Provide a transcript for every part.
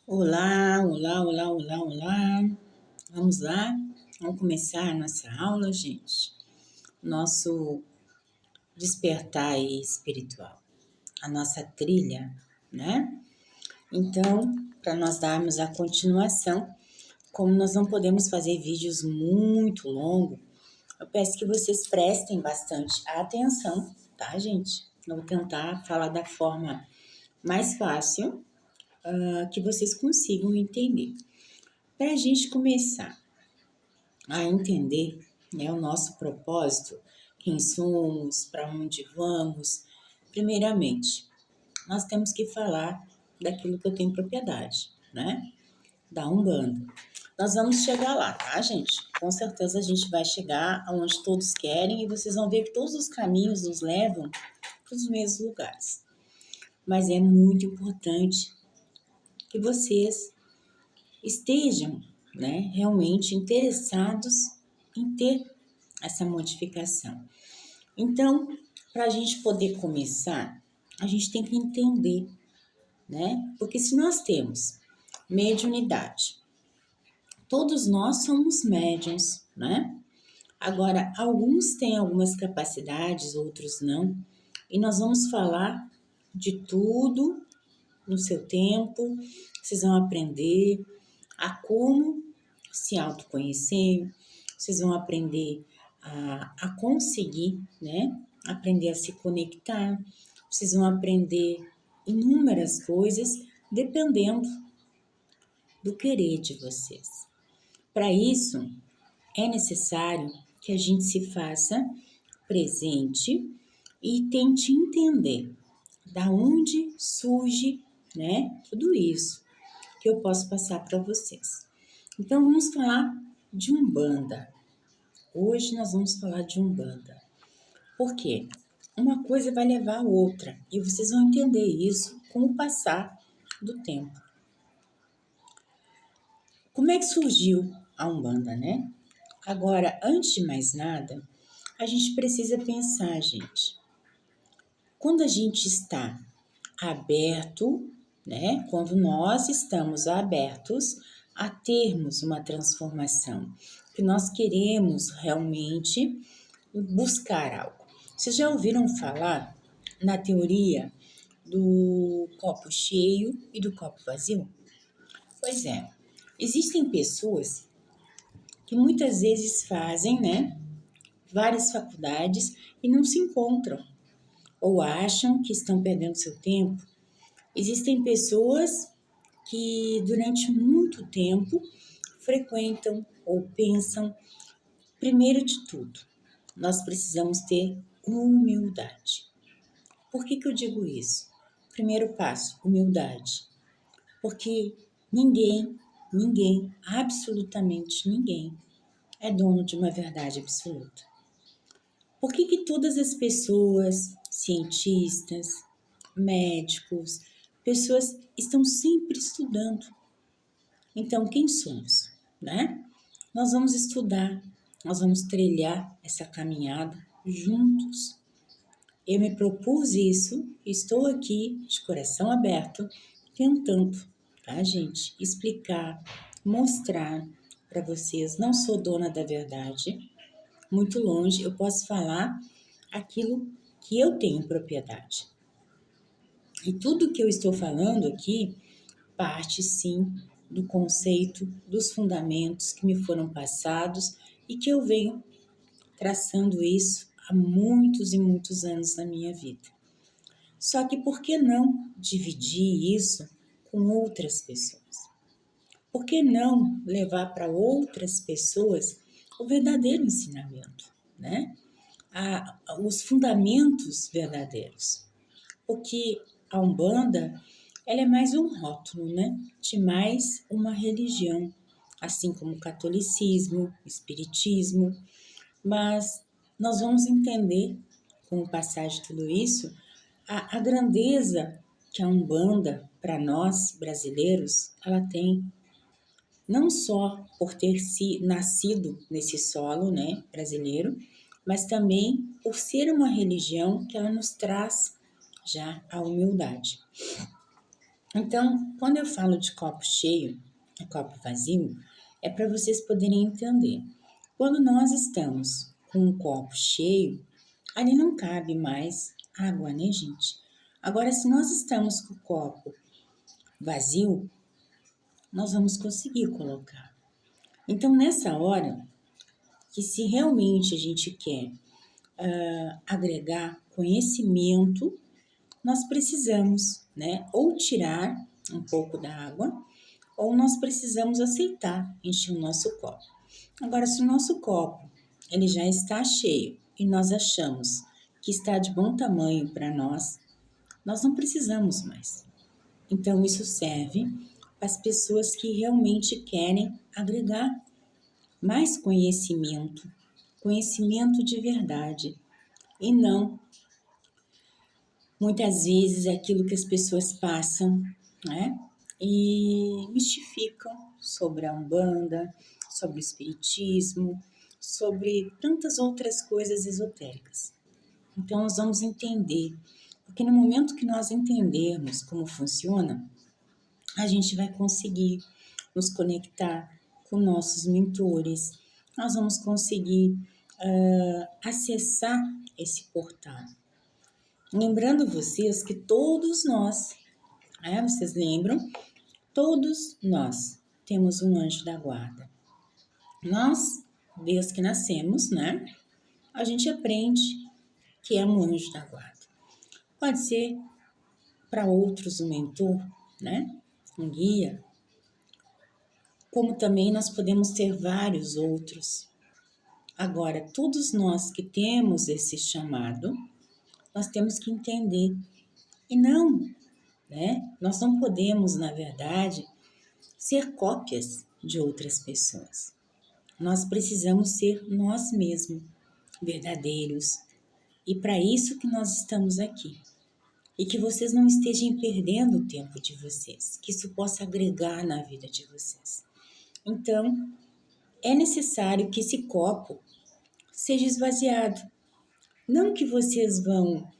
Olá, olá, olá, olá, olá. Vamos lá? Vamos começar a nossa aula, gente. Nosso despertar espiritual, a nossa trilha, né? Então, para nós darmos a continuação, como nós não podemos fazer vídeos muito longos, eu peço que vocês prestem bastante atenção, tá, gente? Eu vou tentar falar da forma mais fácil, que vocês consigam entender. Para a gente começar a entender, né, o nosso propósito, quem somos, para onde vamos, primeiramente, nós temos que falar daquilo que eu tenho propriedade, né? Da Umbanda. Nós vamos chegar lá, tá, gente? Com certeza a gente vai chegar aonde todos querem e vocês vão ver que todos os caminhos nos levam para os mesmos lugares. Mas é muito importante que vocês estejam, né, realmente interessados em ter essa modificação. Então, para a gente poder começar, a gente tem que entender, né? Porque se nós temos mediunidade, todos nós somos médiuns, né? Agora, alguns têm algumas capacidades, outros não, e nós vamos falar de tudo no seu tempo, vocês vão aprender a como se autoconhecer, vocês vão aprender a conseguir, né? Aprender a se conectar, vocês vão aprender inúmeras coisas dependendo do querer de vocês. Para isso, é necessário que a gente se faça presente e tente entender da onde surge, né, tudo isso que eu posso passar para vocês. Então, vamos falar de Umbanda. Hoje nós vamos falar de Umbanda. Por quê? Uma coisa vai levar a outra e vocês vão entender isso com o passar do tempo. Como é que surgiu a Umbanda, né? Agora, antes de mais nada, a gente precisa pensar, gente. Quando a gente está aberto, né? Quando nós estamos abertos a termos uma transformação, que nós queremos realmente buscar algo. Vocês já ouviram falar na teoria do copo cheio e do copo vazio? Pois é, existem pessoas que muitas vezes fazem, né, várias faculdades e não se encontram ou acham que estão perdendo seu tempo. Existem pessoas que durante muito tempo frequentam ou pensam, primeiro de tudo, nós precisamos ter humildade. Por que eu digo isso? Primeiro passo, humildade. Porque ninguém, absolutamente ninguém, é dono de uma verdade absoluta. Por que todas as pessoas, cientistas, médicos, pessoas estão sempre estudando? Então, quem somos, né? Nós vamos estudar, nós vamos trilhar essa caminhada juntos. Eu me propus isso, estou aqui de coração aberto, tentando, tá, gente? Explicar, mostrar para vocês. Não sou dona da verdade, muito longe, eu posso falar aquilo que eu tenho propriedade. E tudo que eu estou falando aqui parte, sim, do conceito, dos fundamentos que me foram passados e que eu venho traçando isso há muitos e muitos anos na minha vida. Só que por que não dividir isso com outras pessoas? Por que não levar para outras pessoas o verdadeiro ensinamento, né? Os fundamentos verdadeiros? Porque a Umbanda, ela é mais um rótulo, né? De mais uma religião, assim como o catolicismo, o espiritismo, mas nós vamos entender, com o passar de tudo isso, a grandeza que a Umbanda, para nós brasileiros, ela tem, não só por ter nascido nesse solo, né, brasileiro, mas também por ser uma religião que ela nos traz já a humildade. Então, quando eu falo de copo cheio e copo vazio, é para vocês poderem entender. Quando nós estamos com um copo cheio, ali não cabe mais água, né, gente? Agora, se nós estamos com o copo vazio, nós vamos conseguir colocar. Então, nessa hora, que se realmente a gente quer agregar conhecimento, nós precisamos, né, ou tirar um pouco da água, ou nós precisamos aceitar encher o nosso copo. Agora, se o nosso copo ele já está cheio e nós achamos que está de bom tamanho para nós não precisamos mais. Então, isso serve para as pessoas que realmente querem agregar mais conhecimento, conhecimento de verdade, e não muitas vezes aquilo que as pessoas passam, né? E mistificam sobre a Umbanda, sobre o Espiritismo, sobre tantas outras coisas esotéricas. Então, nós vamos entender, porque no momento que nós entendermos como funciona, a gente vai conseguir nos conectar com nossos mentores, nós vamos conseguir acessar esse portal. Lembrando vocês que todos nós, vocês lembram? Todos nós temos um anjo da guarda. Nós, desde que nascemos, né? A gente aprende que é um anjo da guarda. Pode ser para outros um mentor, né? Um guia. Como também nós podemos ter vários outros. Agora, todos nós que temos esse chamado, nós temos que entender. E não, né? Nós não podemos, na verdade, ser cópias de outras pessoas. Nós precisamos ser nós mesmos, verdadeiros. E para isso que nós estamos aqui. E que vocês não estejam perdendo o tempo de vocês, que isso possa agregar na vida de vocês. Então, é necessário que esse copo seja esvaziado. Não que vocês vão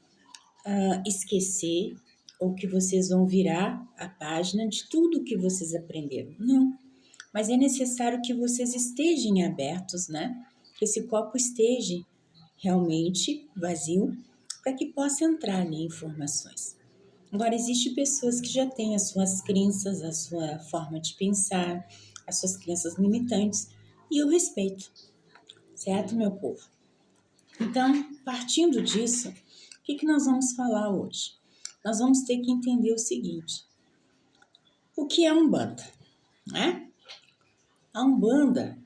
esquecer ou que vocês vão virar a página de tudo que vocês aprenderam. Não. Mas é necessário que vocês estejam abertos, né? Que esse copo esteja realmente vazio para que possa entrar ali informações. Agora, existem pessoas que já têm as suas crenças, a sua forma de pensar, as suas crenças limitantes, e eu respeito, certo, meu povo? Então, partindo disso, o que nós vamos falar hoje? Nós vamos ter que entender o seguinte: o que é Umbanda, né? A Umbanda,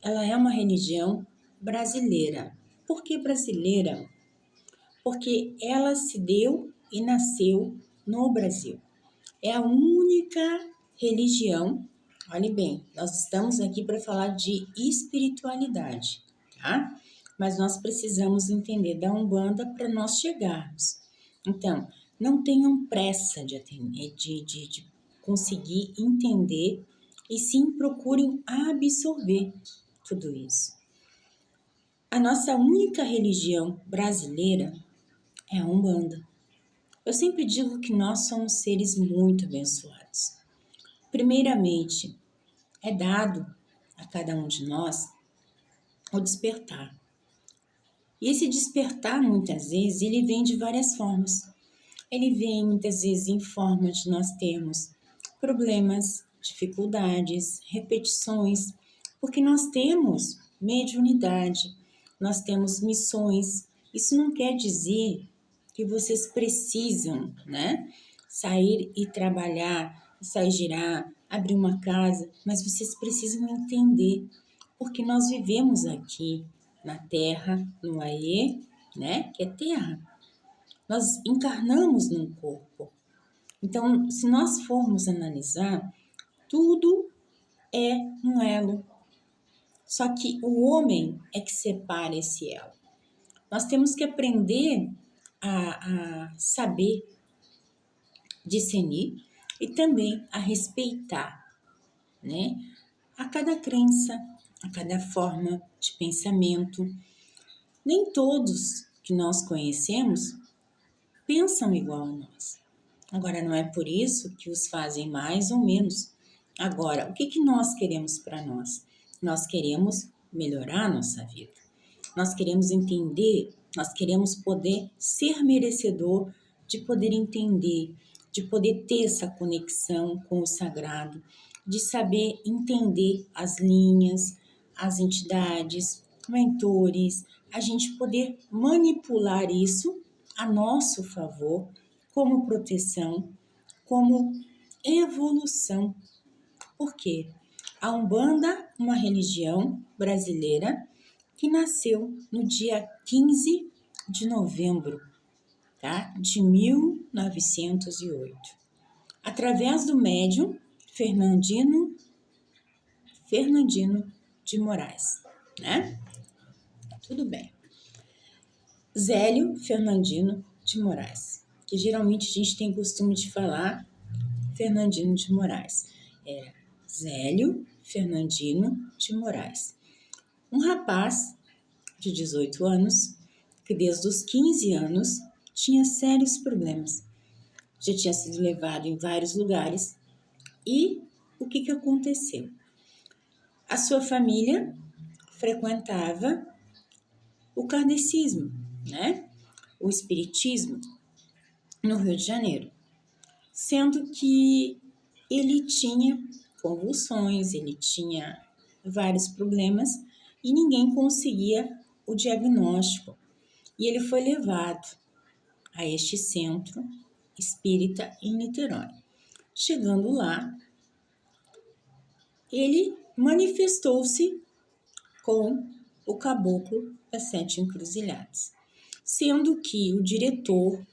ela é uma religião brasileira. Por que brasileira? Porque ela se deu e nasceu no Brasil. É a única religião, olhe bem, nós estamos aqui para falar de espiritualidade, tá? Mas nós precisamos entender da Umbanda para nós chegarmos. Então, não tenham pressa de conseguir entender e sim procurem absorver tudo isso. A nossa única religião brasileira é a Umbanda. Eu sempre digo que nós somos seres muito abençoados. Primeiramente, é dado a cada um de nós o despertar. E esse despertar, muitas vezes, ele vem de várias formas. Ele vem, muitas vezes, em forma de nós termos problemas, dificuldades, repetições, porque nós temos mediunidade, nós temos missões. Isso não quer dizer que vocês precisam, né, sair e trabalhar, sair girar, abrir uma casa, mas vocês precisam entender, porque nós vivemos aqui na Terra, no Aê, né, que é terra. Nós encarnamos num corpo. Então, se nós formos analisar, tudo é um elo. Só que o homem é que separa esse elo. Nós temos que aprender a saber discernir e também a respeitar, né? A cada crença, a cada forma de pensamento. Nem todos que nós conhecemos pensam igual a nós. Agora, não é por isso que os fazem mais ou menos. Agora, o que que nós queremos para nós? Nós queremos melhorar a nossa vida. Nós queremos entender, nós queremos poder ser merecedor de poder entender, de poder ter essa conexão com o sagrado, de saber entender as linhas, as entidades, mentores, a gente poder manipular isso a nosso favor, como proteção, como evolução. Por quê? A Umbanda, uma religião brasileira que nasceu no dia 15 de novembro, tá? De 1908, através do médium Fernandino de Moraes, né? Tudo bem. Zélio Fernandino de Moraes, que geralmente a gente tem costume de falar Fernandino de Moraes. Era Zélio Fernandino de Moraes. Um rapaz de 18 anos, que desde os 15 anos tinha sérios problemas. Já tinha sido levado em vários lugares. E o que aconteceu? A sua família frequentava o kardecismo, né? O espiritismo no Rio de Janeiro, sendo que ele tinha convulsões, ele tinha vários problemas e ninguém conseguia o diagnóstico. E ele foi levado a este centro espírita em Niterói. Chegando lá, ele manifestou-se com o caboclo das 7 encruzilhadas, sendo que o diretor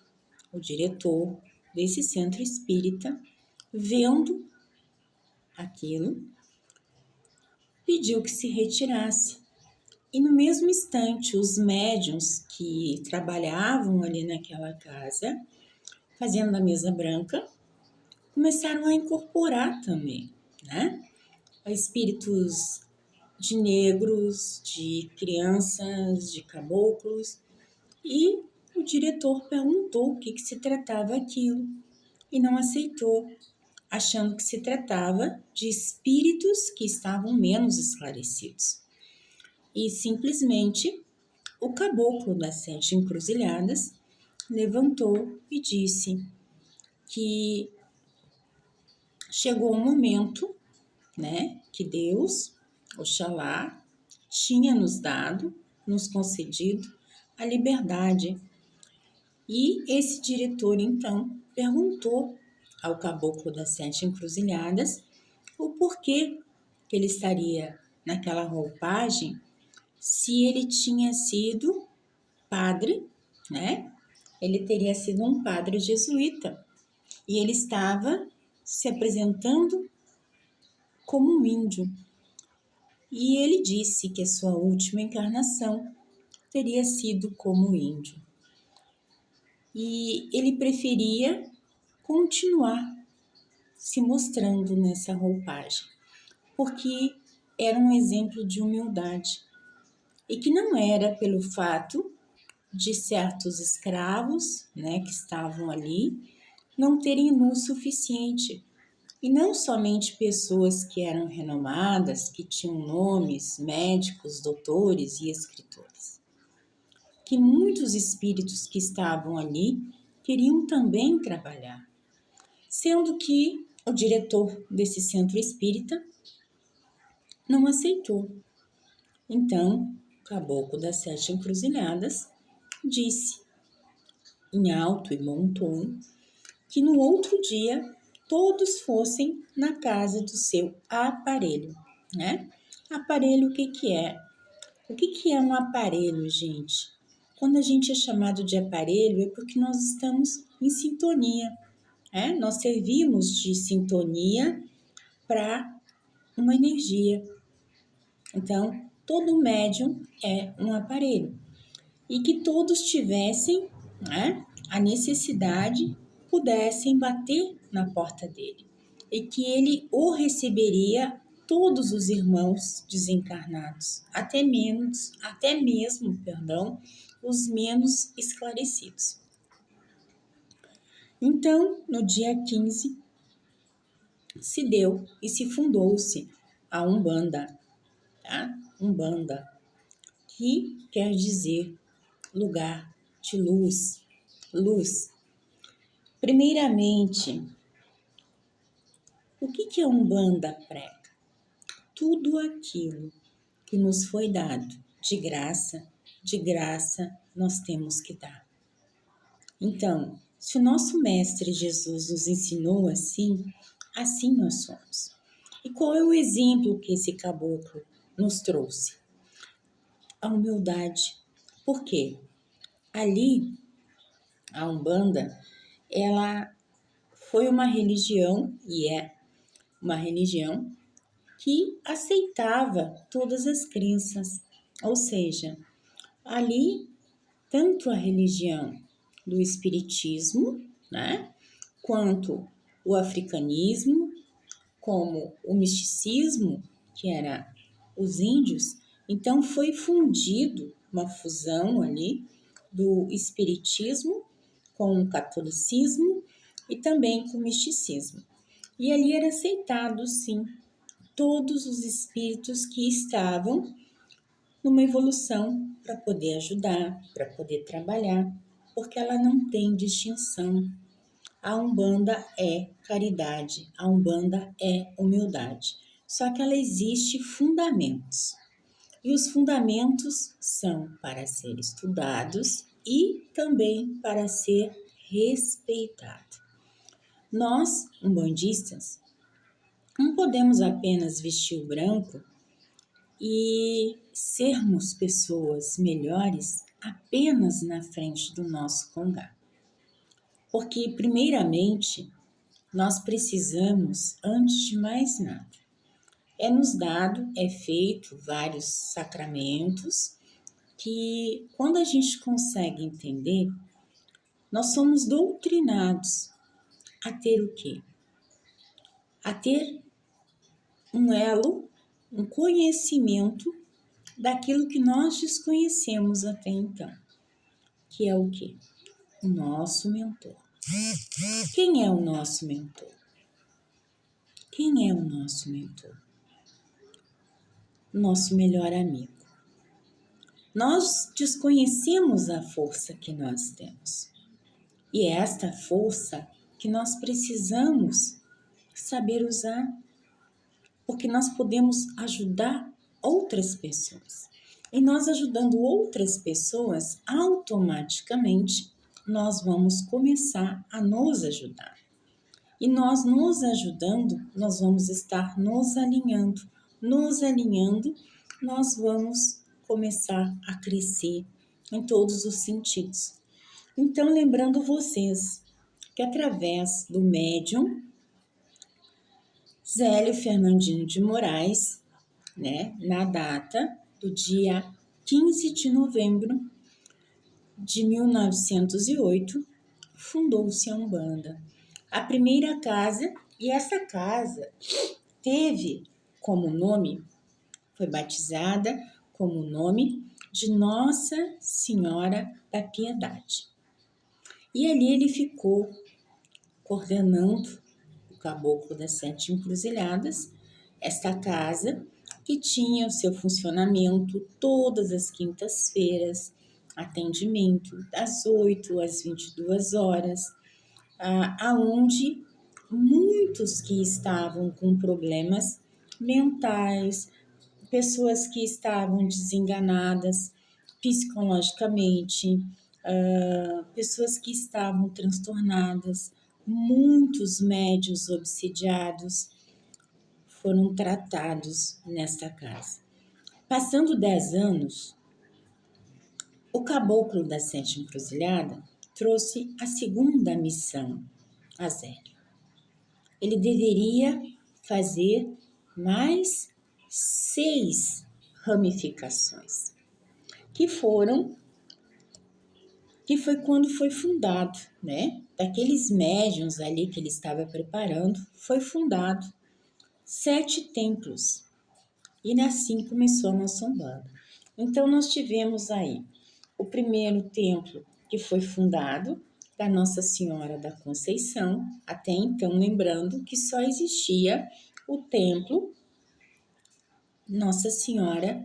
desse centro espírita, vendo aquilo, pediu que se retirasse. E no mesmo instante, os médiuns que trabalhavam ali naquela casa, fazendo a mesa branca, começaram a incorporar também, né? Espíritos de negros, de crianças, de caboclos. E o diretor perguntou o que se tratava aquilo e não aceitou, achando que se tratava de espíritos que estavam menos esclarecidos. E simplesmente o caboclo das 7 encruzilhadas levantou e disse que chegou o momento, né, que Deus, Oxalá, tinha nos dado, nos concedido a liberdade. E esse diretor, então, perguntou ao caboclo das 7 encruzilhadas o porquê que ele estaria naquela roupagem, se ele tinha sido padre, né? Ele teria sido um padre jesuíta e ele estava se apresentando como um índio. E ele disse que a sua última encarnação teria sido como índio. E ele preferia continuar se mostrando nessa roupagem, porque era um exemplo de humildade e que não era pelo fato de certos escravos, né, que estavam ali, não terem luz suficiente. E não somente pessoas que eram renomadas, que tinham nomes, médicos, doutores e escritores. Que muitos espíritos que estavam ali queriam também trabalhar, sendo que o diretor desse centro espírita não aceitou. Então, o caboclo das 7 encruzilhadas disse, em alto e bom tom, que no outro dia todos fossem na casa do seu aparelho, né? Aparelho, o que que é? O que que é um aparelho, gente? Quando a gente é chamado de aparelho é porque nós estamos em sintonia, né? Nós servimos de sintonia para uma energia. Então, todo médium é um aparelho. E que todos tivessem, né, a necessidade, pudessem bater na porta dele. E que ele o receberia todos os irmãos desencarnados, até mesmo, os menos esclarecidos. Então, no dia 15, se deu e se fundou-se a Umbanda, tá? Umbanda, que quer dizer lugar de luz, luz. Primeiramente, o que a Umbanda prega? Tudo aquilo que nos foi dado de graça nós temos que dar. Então, se o nosso Mestre Jesus nos ensinou assim, assim nós somos. E qual é o exemplo que esse caboclo nos trouxe? A humildade. Por quê? Ali, a Umbanda, ela foi uma religião, e é uma religião, que aceitava todas as crenças. Ou seja, ali, tanto a religião do espiritismo, né, quanto o africanismo, como o misticismo, que era os índios, então foi fundido uma fusão ali do espiritismo com o catolicismo e também com o misticismo. E ali era aceitado, sim, todos os espíritos que estavam numa evolução para poder ajudar, para poder trabalhar, porque ela não tem distinção. A Umbanda é caridade, a Umbanda é humildade. Só que ela existe fundamentos. E os fundamentos são para ser estudados e também para ser respeitado. Nós, umbandistas, não podemos apenas vestir o branco e sermos pessoas melhores apenas na frente do nosso congá. Porque, primeiramente, nós precisamos, antes de mais nada, nos dado, feito vários sacramentos que, quando a gente consegue entender, nós somos doutrinados a ter o quê? A ter um elo, um conhecimento daquilo que nós desconhecemos até então, que é o quê? O nosso mentor. Quem é o nosso mentor? Quem é o nosso mentor? Nosso melhor amigo. Nós desconhecemos a força que nós temos. E é esta força que nós precisamos saber usar, porque nós podemos ajudar outras pessoas. E nós ajudando outras pessoas, automaticamente nós vamos começar a nos ajudar. E nós nos ajudando, nós vamos estar nos alinhando. Nos alinhando, nós vamos começar a crescer em todos os sentidos. Então, lembrando vocês que através do médium Zélio Fernandino de Moraes, né, na data do dia 15 de novembro de 1908, fundou-se a Umbanda. A primeira casa, e essa casa teve como nome, foi batizada como nome de Nossa Senhora da Piedade. E ali ele ficou coordenando o Caboclo das Sete Encruzilhadas, esta casa que tinha o seu funcionamento todas as quintas-feiras, atendimento das 8 às 22 horas, aonde muitos que estavam com problemas mentais, pessoas que estavam desenganadas psicologicamente, pessoas que estavam transtornadas, muitos médios obsidiados foram tratados nesta casa. Passando 10 anos, o Caboclo da Sete Encruzilhada trouxe a segunda missão a Zélio. Ele deveria fazer mais 6 ramificações, que foi quando foi fundado, né? Daqueles médiuns ali que ele estava preparando, foi fundado 7 templos. E assim começou a nossa Umbanda. Então, nós tivemos aí o primeiro templo que foi fundado, da Nossa Senhora da Conceição, até então lembrando que só existia o templo Nossa Senhora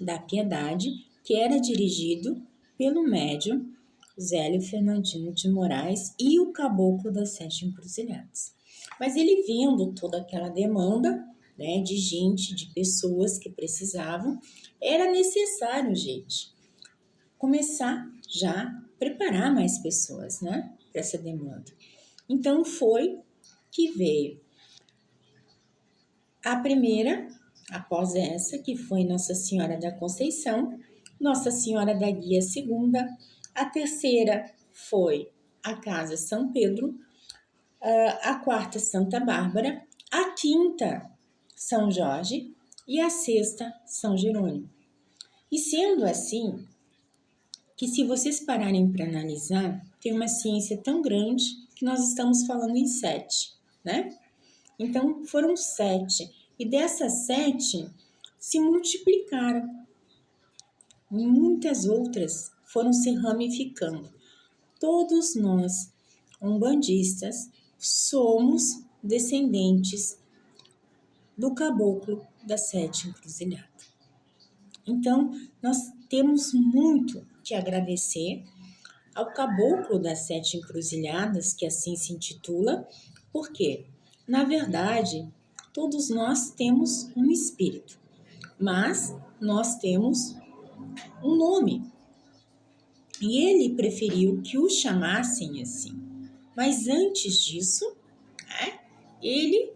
da Piedade, que era dirigido pelo médium Zélio Fernandino de Moraes e o caboclo das Sete Encruzilhadas. Mas ele vendo toda aquela demanda, né, de gente, de pessoas que precisavam, era necessário, gente, começar já a preparar mais pessoas, né, para essa demanda. Então foi que veio a primeira, após essa, que foi Nossa Senhora da Conceição, Nossa Senhora da Guia segunda, a terceira foi a Casa São Pedro, a quarta Santa Bárbara, a quinta São Jorge e a sexta São Jerônimo. E sendo assim, que se vocês pararem para analisar, tem uma ciência tão grande que nós estamos falando em 7, né? Então foram 7, e dessas 7 se multiplicaram, e muitas outras foram se ramificando. Todos nós, umbandistas, somos descendentes do caboclo das 7 encruzilhadas. Então, nós temos muito que agradecer ao caboclo das 7 encruzilhadas, que assim se intitula, porque, na verdade, todos nós temos um espírito, mas nós temos um nome. E ele preferiu que o chamassem assim. Mas antes disso, né, ele,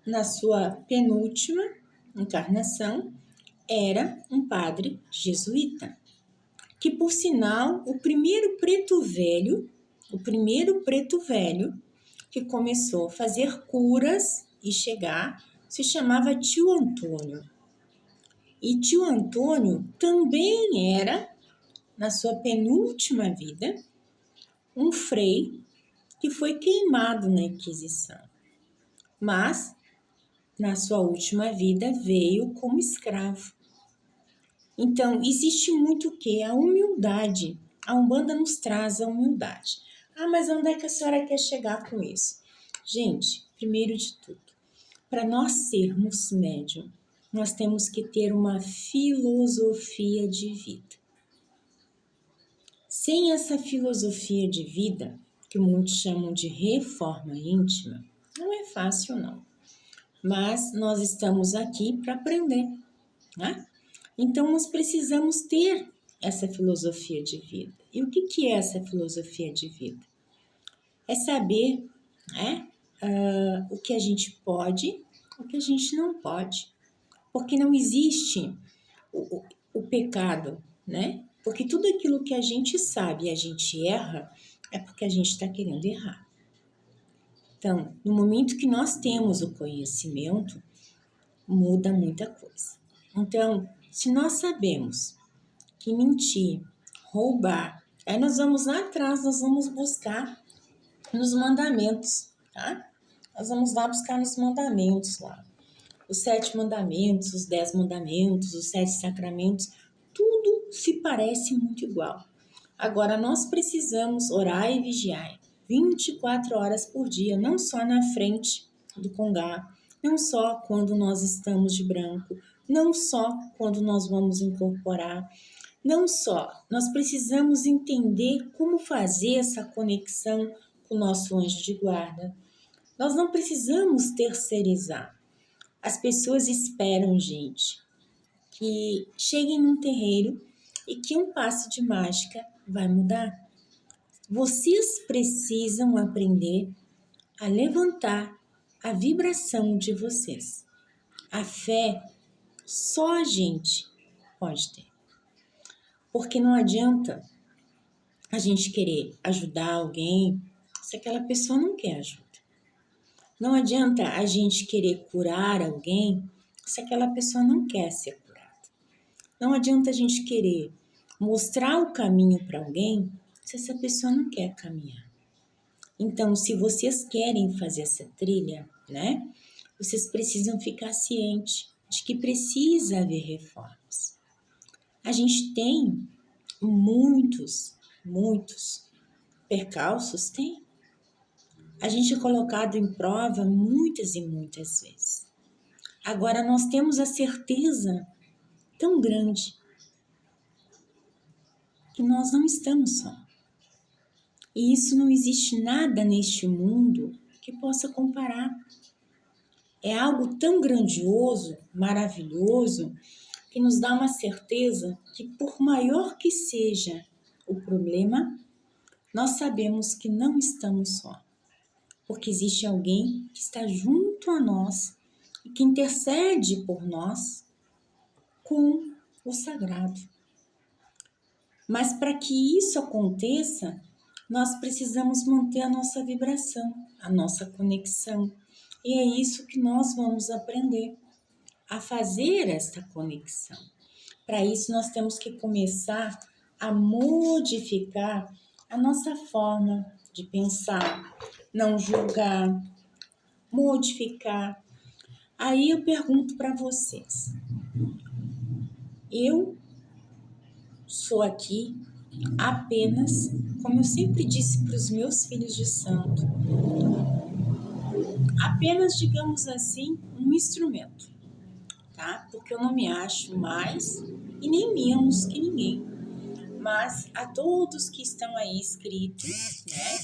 na sua penúltima encarnação, era um padre jesuíta, que por sinal, o primeiro preto velho que começou a fazer curas e chegar, se chamava Tio Antônio. E Tio Antônio também era, na sua penúltima vida, um frei que foi queimado na Inquisição. Mas, na sua última vida, veio como escravo. Então, existe muito o quê? A humildade. A Umbanda nos traz a humildade. Ah, mas onde é que a senhora quer chegar com isso? Gente, primeiro de tudo, para nós sermos médium, nós temos que ter uma filosofia de vida. Sem essa filosofia de vida, que muitos chamam de reforma íntima, não é fácil não. Mas nós estamos aqui para aprender, né? Então, nós precisamos ter essa filosofia de vida. E o que é essa filosofia de vida? É saber, né, o que a gente pode, o que a gente não pode. Porque não existe o pecado, né? Porque tudo aquilo que a gente sabe e a gente erra, é porque a gente está querendo errar. Então, no momento que nós temos o conhecimento, muda muita coisa. Então, se nós sabemos que mentir, roubar, aí nós vamos lá atrás, nós vamos buscar nos mandamentos, tá? Nós vamos lá buscar nos mandamentos lá. Os 7 mandamentos, os 10 mandamentos, os 7 sacramentos, tudo se parece muito igual. Agora, nós precisamos orar e vigiar 24 horas por dia, não só na frente do congá, não só quando nós estamos de branco, não só quando nós vamos incorporar, não só, nós precisamos entender como fazer essa conexão com o nosso anjo de guarda. Nós não precisamos terceirizar. As pessoas esperam, gente, que cheguem num terreiro e que um passe de mágica vai mudar. Vocês precisam aprender a levantar a vibração de vocês. A fé só a gente pode ter. Porque não adianta a gente querer ajudar alguém se aquela pessoa não quer ajuda. Não adianta a gente querer curar alguém se aquela pessoa não quer ser curada. Não adianta a gente querer mostrar o caminho para alguém se essa pessoa não quer caminhar. Então, se vocês querem fazer essa trilha, né, vocês precisam ficar cientes de que precisa haver reformas. A gente tem muitos percalços? Tem. A gente é colocado em prova muitas e muitas vezes. Agora nós temos a certeza tão grande que nós não estamos só. E isso não existe nada neste mundo que possa comparar. É algo tão grandioso, maravilhoso, que nos dá uma certeza que, por maior que seja o problema, nós sabemos que não estamos só, porque existe alguém que está junto a nós e que intercede por nós com o sagrado. Mas para que isso aconteça, nós precisamos manter a nossa vibração, a nossa conexão. E é isso que nós vamos aprender, a fazer esta conexão. Para isso, nós temos que começar a modificar a nossa forma de pensar, não julgar, modificar. Aí eu pergunto para vocês, eu sou aqui apenas, como eu sempre disse para os meus filhos de santo, apenas, digamos assim, um instrumento, tá? Porque eu não me acho mais e nem menos que ninguém. Mas a todos que estão aí inscritos, né,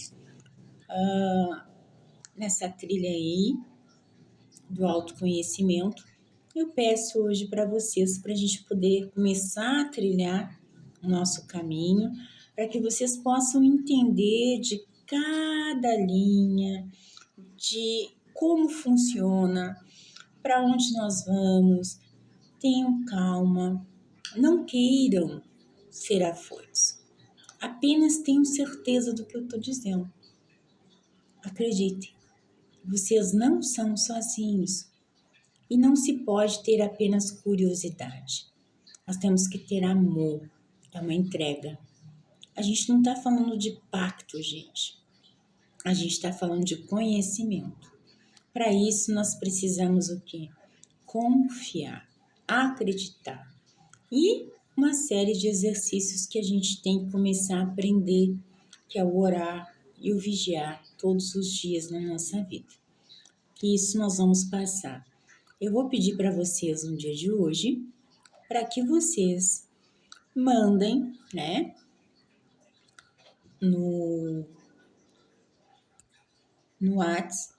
nessa trilha aí do autoconhecimento, eu peço hoje para vocês, para a gente poder começar a trilhar o nosso caminho, para que vocês possam entender de cada linha, de como funciona, para onde nós vamos. Tenham calma, não queiram ser afoitos. Apenas tenham certeza do que eu estou dizendo. Acreditem, vocês não são sozinhos. E não se pode ter apenas curiosidade. Nós temos que ter amor, é uma entrega. A gente não está falando de pacto, gente. A gente está falando de conhecimento. Para isso, nós precisamos o quê? Confiar, acreditar. E uma série de exercícios que a gente tem que começar a aprender, que é o orar e o vigiar todos os dias na nossa vida. Que isso nós vamos passar. Eu vou pedir para vocês no dia de hoje, para que vocês mandem, né, no WhatsApp,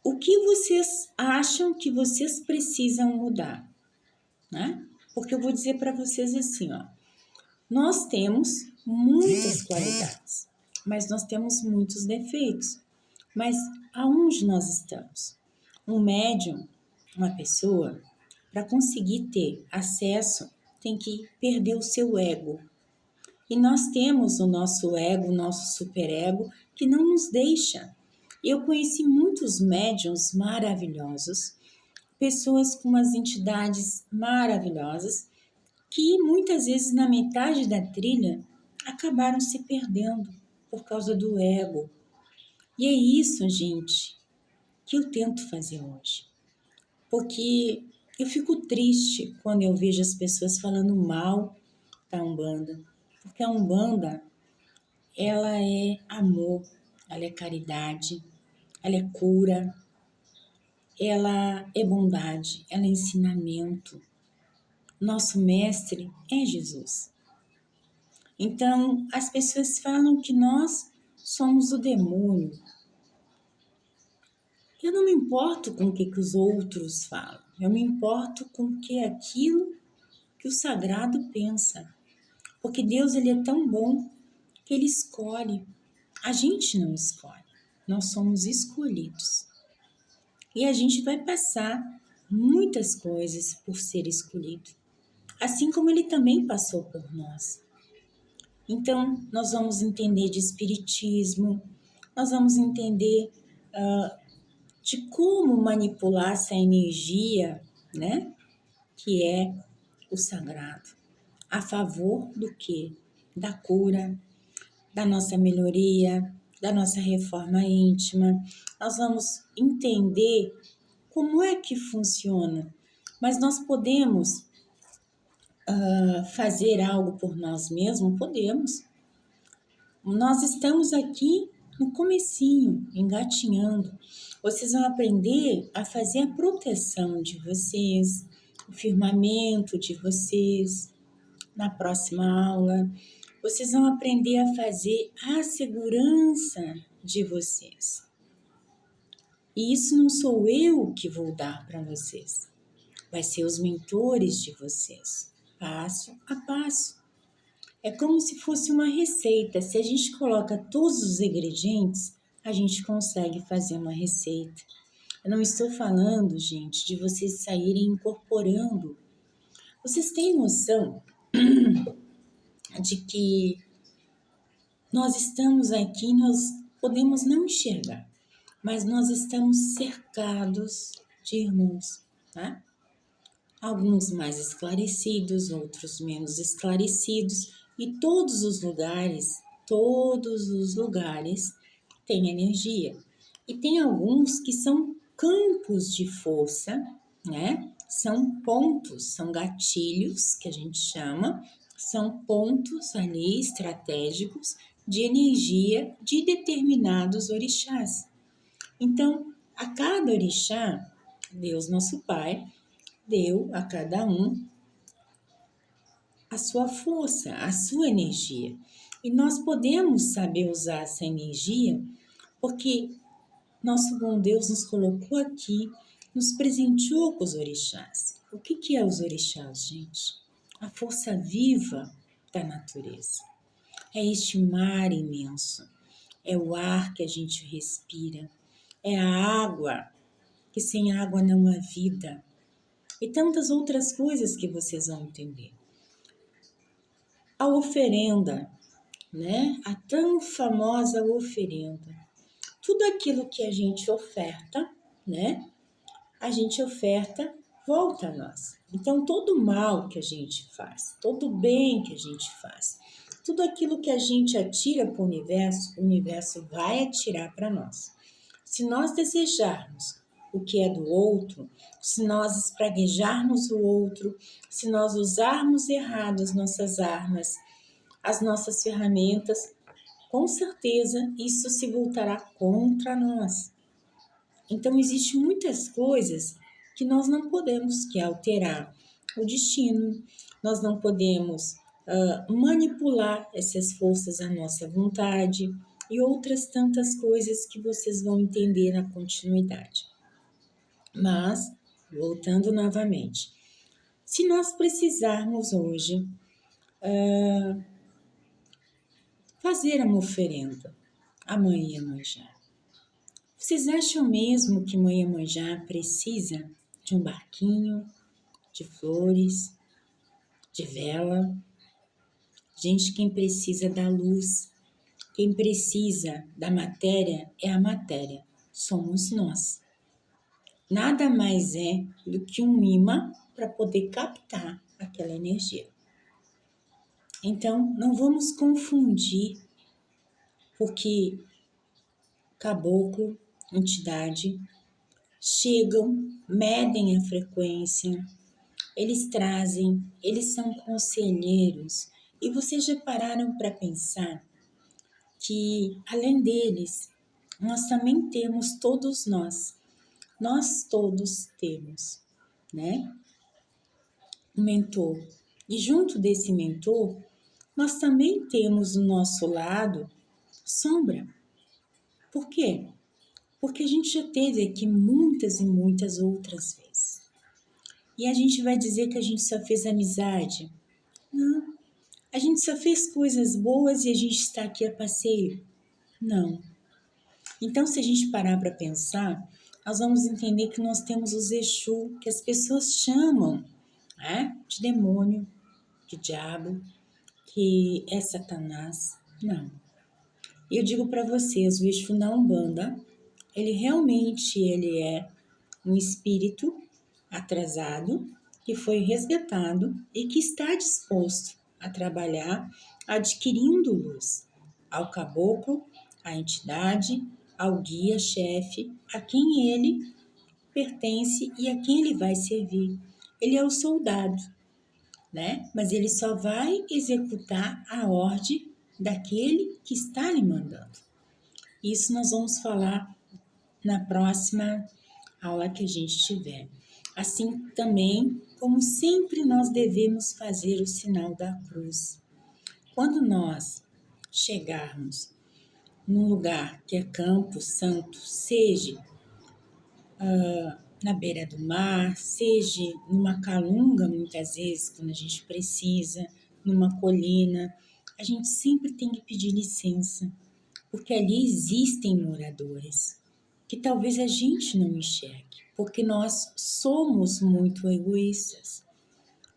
o que vocês acham que vocês precisam mudar, né? Porque eu vou dizer para vocês assim, ó, nós temos muitas qualidades, mas nós temos muitos defeitos. Mas aonde nós estamos? Um médium, uma pessoa, para conseguir ter acesso, tem que perder o seu ego. E nós temos o nosso ego, o nosso superego, que não nos deixa. Eu conheci muitos médiuns maravilhosos, pessoas com umas entidades maravilhosas, que muitas vezes na metade da trilha acabaram se perdendo por causa do ego. E é isso, gente, que eu tento fazer hoje. Porque eu fico triste quando eu vejo as pessoas falando mal da Umbanda. Porque a Umbanda, ela é amor, ela é caridade, ela é cura, ela é bondade, ela é ensinamento. Nosso mestre é Jesus. Então, as pessoas falam que nós somos o demônio. Eu não me importo com o que os outros falam. Eu me importo com o que é aquilo que o sagrado pensa. Porque Deus, ele é tão bom que ele escolhe. A gente não escolhe. Nós somos escolhidos. E a gente vai passar muitas coisas por ser escolhido. Assim como ele também passou por nós. Então, nós vamos entender de espiritismo, nós vamos entender de como manipular essa energia, né? Que é o sagrado. A favor do quê? Da cura, da nossa melhoria, da nossa reforma íntima. Nós vamos entender como é que funciona. Mas nós podemos fazer algo por nós mesmos? Podemos. Nós estamos aqui no comecinho, engatinhando. Vocês vão aprender a fazer a proteção de vocês, o firmamento de vocês. Na próxima aula, vocês vão aprender a fazer a segurança de vocês. E isso não sou eu que vou dar para vocês. Vai ser os mentores de vocês, passo a passo. É como se fosse uma receita. Se a gente coloca todos os ingredientes, a gente consegue fazer uma receita. Eu não estou falando, gente, de vocês saírem incorporando. Vocês têm noção de que nós estamos aqui, nós podemos não enxergar, mas nós estamos cercados de irmãos, tá? Alguns mais esclarecidos, outros menos esclarecidos, e todos os lugares têm energia. E tem alguns que são campos de força, né? São pontos, são gatilhos que a gente chama, são pontos ali estratégicos de energia de determinados orixás. Então, a cada orixá, Deus nosso Pai deu a cada um a sua força, a sua energia. E nós podemos saber usar essa energia porque nosso bom Deus nos colocou aqui, nos presenteou com os orixás. O que é os orixás, gente? A força viva da natureza. É este mar imenso, é o ar que a gente respira, é a água, que sem água não há vida, e tantas outras coisas que vocês vão entender. A oferenda, né? A tão famosa oferenda. Tudo aquilo que a gente oferta, né? A gente oferta, volta a nós. Então, todo o mal que a gente faz, todo o bem que a gente faz, tudo aquilo que a gente atira para o universo vai atirar para nós. Se nós desejarmos o que é do outro, se nós espraguejarmos o outro, se nós usarmos errado as nossas armas, as nossas ferramentas, com certeza isso se voltará contra nós. Então, existem muitas coisas que nós não podemos, que é alterar o destino, nós não podemos manipular essas forças à nossa vontade e outras tantas coisas que vocês vão entender na continuidade. Mas, voltando novamente, se nós precisarmos hoje fazer uma oferenda a Mãe Iemanjá, vocês acham mesmo que Mãe Iemanjá precisa de um barquinho, de flores, de vela? Gente, quem precisa da luz, quem precisa da matéria é a matéria, somos nós. Nada mais é do que um imã para poder captar aquela energia. Então, não vamos confundir, porque caboclo, entidade, chegam, medem a frequência, eles trazem, eles são conselheiros. E vocês já pararam para pensar que, além deles, nós também temos todos nós todos temos, né? Um mentor. E junto desse mentor, nós também temos do nosso lado sombra. Por quê? Porque a gente já teve aqui muitas e muitas outras vezes. E a gente vai dizer que a gente só fez amizade? Não. A gente só fez coisas boas e a gente está aqui a passeio? Não. Então, se a gente parar para pensar, nós vamos entender que nós temos os Exu, que as pessoas chamam, né, de demônio, de diabo, que é Satanás. Não. Eu digo para vocês, o Exu na Umbanda, ele é um espírito atrasado, que foi resgatado e que está disposto a trabalhar adquirindo luz ao caboclo, à entidade, ao guia-chefe, a quem ele pertence e a quem ele vai servir. Ele é o soldado, né? Mas ele só vai executar a ordem daquele que está lhe mandando. Isso nós vamos falar na próxima aula que a gente tiver. Assim também, como sempre, nós devemos fazer o sinal da cruz. Quando nós chegarmos num lugar que é Campo Santo, seja na beira do mar, seja numa calunga, muitas vezes, quando a gente precisa, numa colina, a gente sempre tem que pedir licença, porque ali existem moradores que talvez a gente não enxergue, porque nós somos muito egoístas.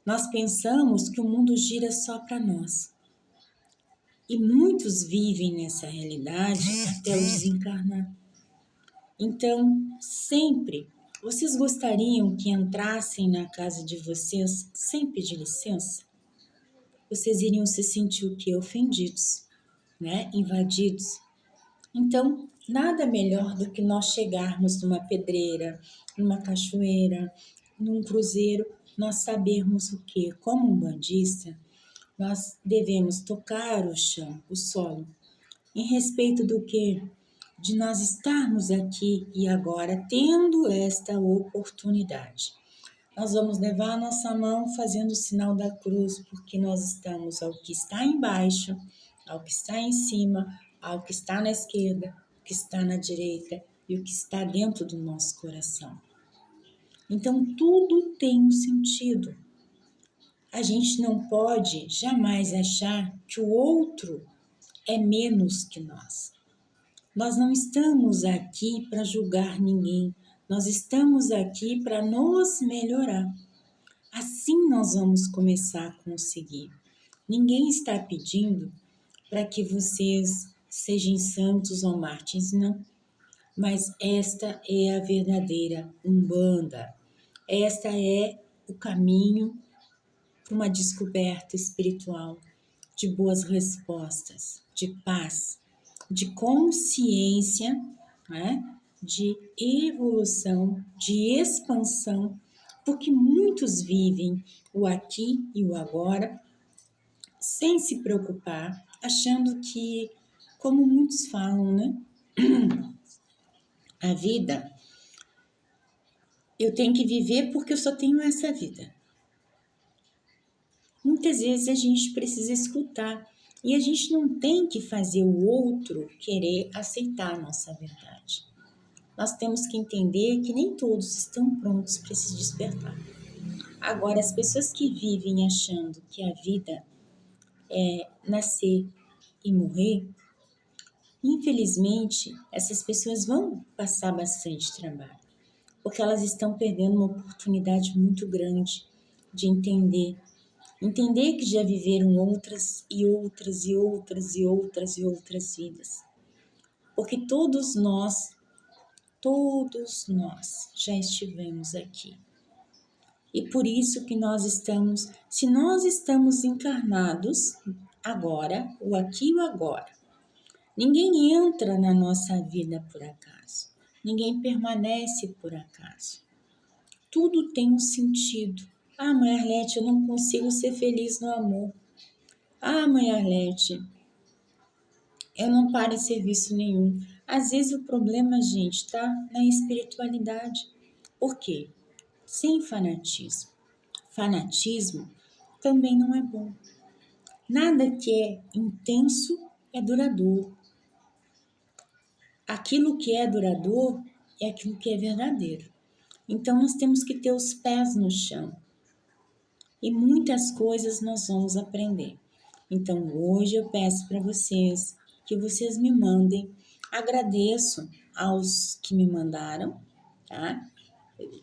Nós pensamos que o mundo gira só para nós. E muitos vivem nessa realidade até o desencarnar. Então, sempre, vocês gostariam que entrassem na casa de vocês sem pedir licença? Vocês iriam se sentir o quê? Ofendidos, né? Invadidos. Então, nada melhor do que nós chegarmos numa pedreira, numa cachoeira, num cruzeiro, nós sabermos o quê? Como um bandista, nós devemos tocar o chão, o solo, em respeito do quê? De nós estarmos aqui e agora tendo esta oportunidade. Nós vamos levar a nossa mão fazendo o sinal da cruz, porque nós estamos ao que está embaixo, ao que está em cima, ao que está na esquerda, o que está na direita e o que está dentro do nosso coração. Então, tudo tem um sentido. A gente não pode jamais achar que o outro é menos que nós. Nós não estamos aqui para julgar ninguém, nós estamos aqui para nos melhorar. Assim nós vamos começar a conseguir. Ninguém está pedindo para que vocês sejam santos ou mártires, não. Mas esta é a verdadeira Umbanda. Esta é o caminho para uma descoberta espiritual, de boas respostas, de paz, de consciência, né? De evolução, de expansão, porque muitos vivem o aqui e o agora sem se preocupar, achando que, como muitos falam, né? A vida, eu tenho que viver porque eu só tenho essa vida. Muitas vezes a gente precisa escutar e a gente não tem que fazer o outro querer aceitar a nossa verdade. Nós temos que entender que nem todos estão prontos para se despertar. Agora, as pessoas que vivem achando que a vida é nascer e morrer, infelizmente, essas pessoas vão passar bastante trabalho, porque elas estão perdendo uma oportunidade muito grande de entender que já viveram outras e outras e outras e outras e outras vidas. Porque todos nós já estivemos aqui. E por isso que nós estamos, se nós estamos encarnados agora, o aqui e o agora, ninguém entra na nossa vida por acaso. Ninguém permanece por acaso. Tudo tem um sentido. Ah, mãe Arlete, eu não consigo ser feliz no amor. Ah, mãe Arlete, eu não paro em serviço nenhum. Às vezes o problema, gente, está na espiritualidade. Por quê? Sem fanatismo. Fanatismo também não é bom. Nada que é intenso é duradouro. Aquilo que é duradouro é aquilo que é verdadeiro. Então nós temos que ter os pés no chão. E muitas coisas nós vamos aprender. Então hoje eu peço para vocês que vocês me mandem. Agradeço aos que me mandaram, tá?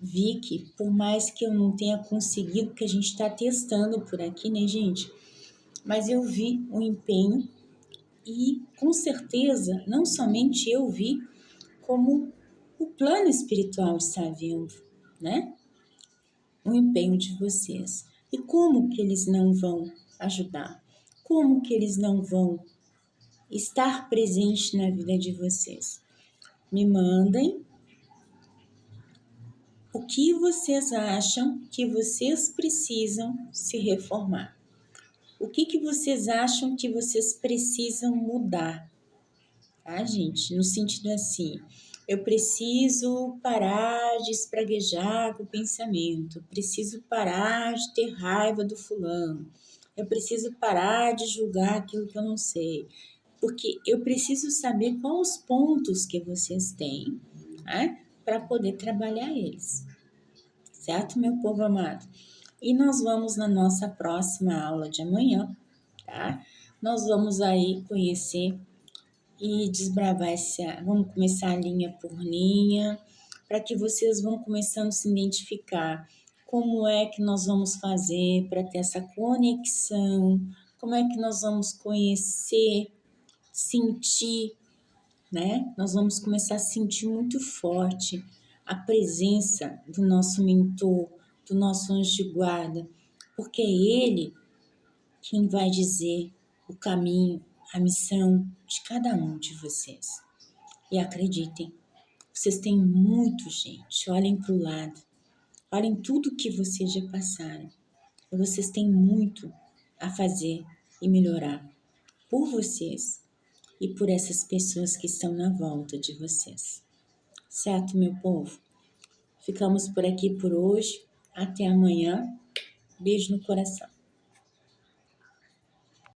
Vi que por mais que eu não tenha conseguido, porque a gente está testando por aqui, né, gente? Mas eu vi o empenho e com certeza não somente eu vi, como o plano espiritual está vendo, né? O empenho de vocês. E como que eles não vão ajudar? Como que eles não vão estar presentes na vida de vocês? Me mandem o que vocês acham que vocês precisam se reformar. O que vocês acham que vocês precisam mudar? Tá, gente? No sentido assim, eu preciso parar de espraguejar com o pensamento, preciso parar de ter raiva do fulano, eu preciso parar de julgar aquilo que eu não sei, porque eu preciso saber quais os pontos que vocês têm, né, para poder trabalhar eles, certo, meu povo amado? E nós vamos na nossa próxima aula de amanhã, tá? Nós vamos aí conhecer e desbravar essa. Vamos começar linha por linha, para que vocês vão começando a se identificar como é que nós vamos fazer para ter essa conexão, como é que nós vamos conhecer, sentir, né? Nós vamos começar a sentir muito forte a presença do nosso mentor, do nosso anjo de guarda, porque é ele quem vai dizer o caminho, a missão de cada um de vocês. E acreditem, vocês têm muito, gente. Olhem para o lado, olhem tudo que vocês já passaram. E vocês têm muito a fazer e melhorar por vocês e por essas pessoas que estão na volta de vocês. Certo, meu povo? Ficamos por aqui por hoje. Até amanhã. Beijo no coração.